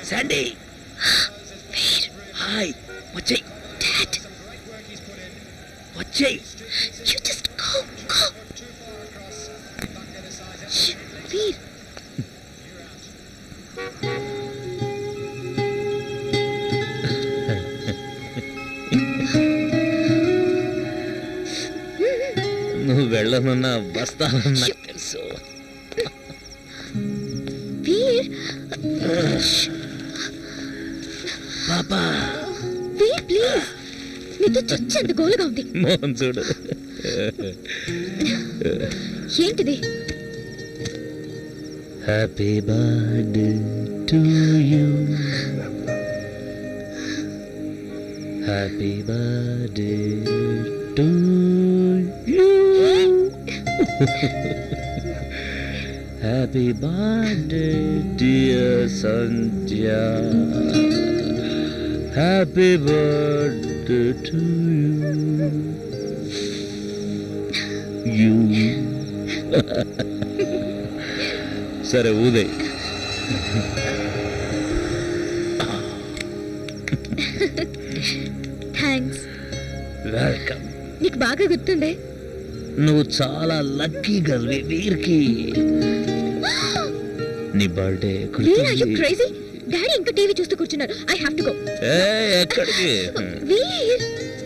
Sandy! Hi! What's it? Dad! What's it? You just go! Shh! Veer! నువ్వు వెళ్ళమన్నా వస్తానని నాకు తెలుసు. వీర్! పాపా వీర్ ప్లీజ్! నీతో చచ్చేంత గోలుగా ఉంది. మోహన్ చూడు. ఏంటిది? Happy birthday to you. Happy birthday to you. Happy birthday dear Sandhya. Happy birthday to you. సరే ఊదే. థ్యాంక్స్. వెల్కమ్. నీకు బాగా గుర్తుండే. నువ్వు చాలా లక్కీ గర్ల్ వీర్కి. నీ బర్త్డే క్రేజీ. డాడీ ఇంకా టీవీ చూస్తూ కూర్చున్నారు. I have to go. ఎక్కడికి? వీర్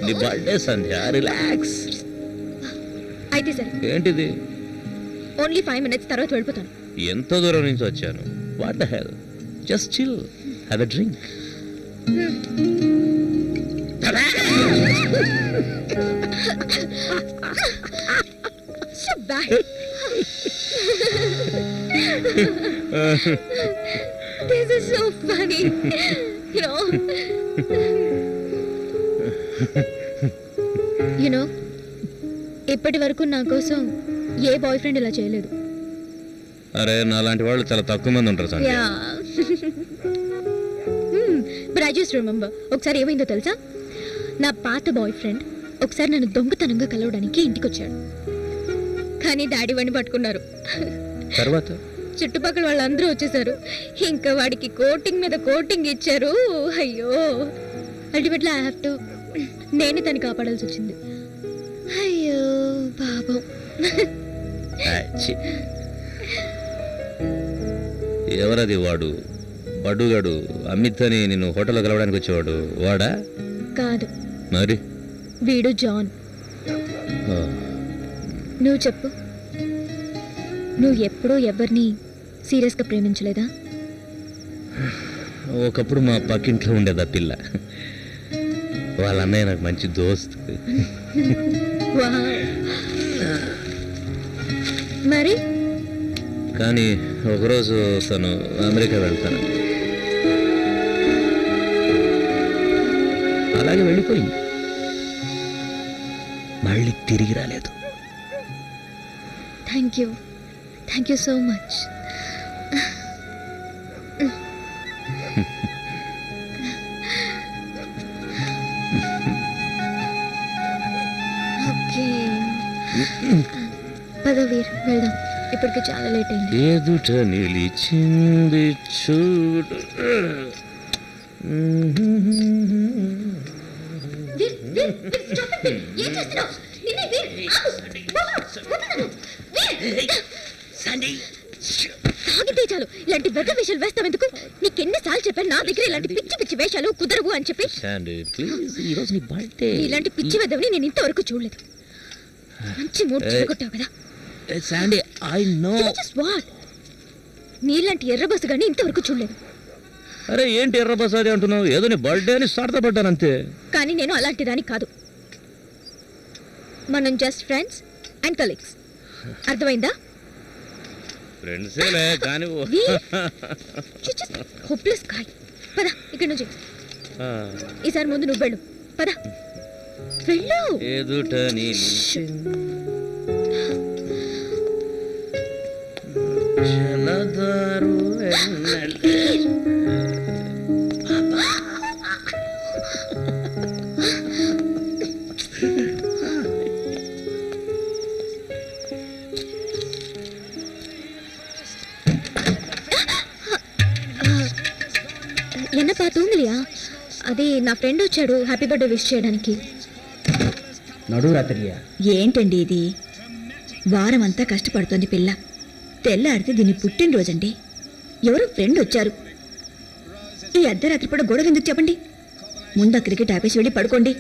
నీ బర్త్డే సంధ్య, రిలాక్స్. అయితే సరే. ఏంటిది? ఓన్లీ 5 minutes తర్వాత వెళ్ళిపోతాను. ఎంత దూరం నుంచి వచ్చాను. What the hell. Just chill. Have a drink. So bad. This is so funny. You know, ఇప్పటి వరకు నా కోసం ఏ బాయ్ ఫ్రెండ్ ఇలా చేయలేదు. అరే నాలాంటి వాళ్ళు చాలా తక్కువ మంది ఉంటారు సంధ్య. బట్ ఐ జస్ట్ రిమెంబర్ ఒకసారి ఏమైందో తెలుసా? నా పాత బాయ్ ఫ్రెండ్ ఒకసారి నన్ను దొంగతనంగా కలవడానికి ఇంటికి వచ్చాడు. కానీ డాడీ వాడిని పట్టుకున్నారు. తర్వాత చుట్టుపక్కల వాళ్ళందరూ వచ్చేసారు. ఇంకా వాడికి కోటింగ్ మీద కోటింగ్ ఇచ్చారు. అయ్యో, అల్టిమేట్లీ ఐ హావ్ టు నేనే తను కాపాడాల్సి వచ్చింది. అయ్యో పాపం. ఎవరది? వాడు బడ్డుగాడు అమిత్ అని నిన్ను హోటల్లో కలవడానికి వచ్చేవాడు వాడా? కాదు. మరి వీడు జాన్. నువ్వు చెప్పు, నువ్వు ఎప్పుడూ ఎవరిని సీరియస్గా ప్రేమించలేదా? ఒకప్పుడు మా పక్కింట్లో ఉండేదా పిల్ల. వాళ్ళ అన్నయ్య నాకు మంచి దోస్తు. మరి కానీ ఒకరోజు తను అమెరికా వెళ్తాను అలాగే వెళ్ళిపోయింది. మళ్ళీ తిరిగి రాలేదు. Thank you so much. Okay పద వీర్ వెళ్దాం. ఇప్పటికి చాలా లేట్ అయింది. ఎదుట నిలిచింది చూడు. తాగితే చాలు ఇలాంటి బెగ్గ వేషాలు వేస్తావు ఎందుకు? నీకెన్నిసార్లు చెప్పాను నా దగ్గర ఇలాంటి పిచ్చి పిచ్చి వేషాలు కుదరవు అని చెప్పి. ఇలాంటి పిచ్చి వెదవని నేను ఇంతవరకు చూడలేదు. మంచి మూడ్ చెడగొట్టావు కదా. Sandy, I know. వాట్? నీలాంటి ఎర్ర బస్సు కానీ ఇంతవరకు చూడలేదు. అరే ఏంటి ఎర్ర బస్సు అది అంటున్నావు? ఏదో నీ బర్త్డే అని సార్థపడ్డాను అంతే. కానీ నేను అలాంటి దాని కాదు. మనం జస్ట్ ఫ్రెండ్స్ అండ్ కలీగ్స్. అర్థమైందా? ఫ్రెండ్సేలే కానీ హోప్లెస్ గాయ్. పద ఇక్కడి నుంచి. ఈసారి ముందు నువ్వు వెళ్ళు. పద వెళ్ళు. ఎదుట జలదారు యాక్చువల్లీయా అది నా ఫ్రెండ్ వచ్చాడు హ్యాపీ బర్త్డే విష్ చేయడానికి. నడురాత్రియా? ఏంటండి ఇది? వారం అంతా కష్టపడుతోంది పిల్ల, తెల్లారితే దీని పుట్టినరోజండి. ఎవరో ఫ్రెండ్ వచ్చారు. ఈ అర్ధరాత్రి కూడా గొడవ ఎందుకు చెప్పండి? ముందు క్రికెట్ ఆపేసి వెళ్ళి పడుకోండి.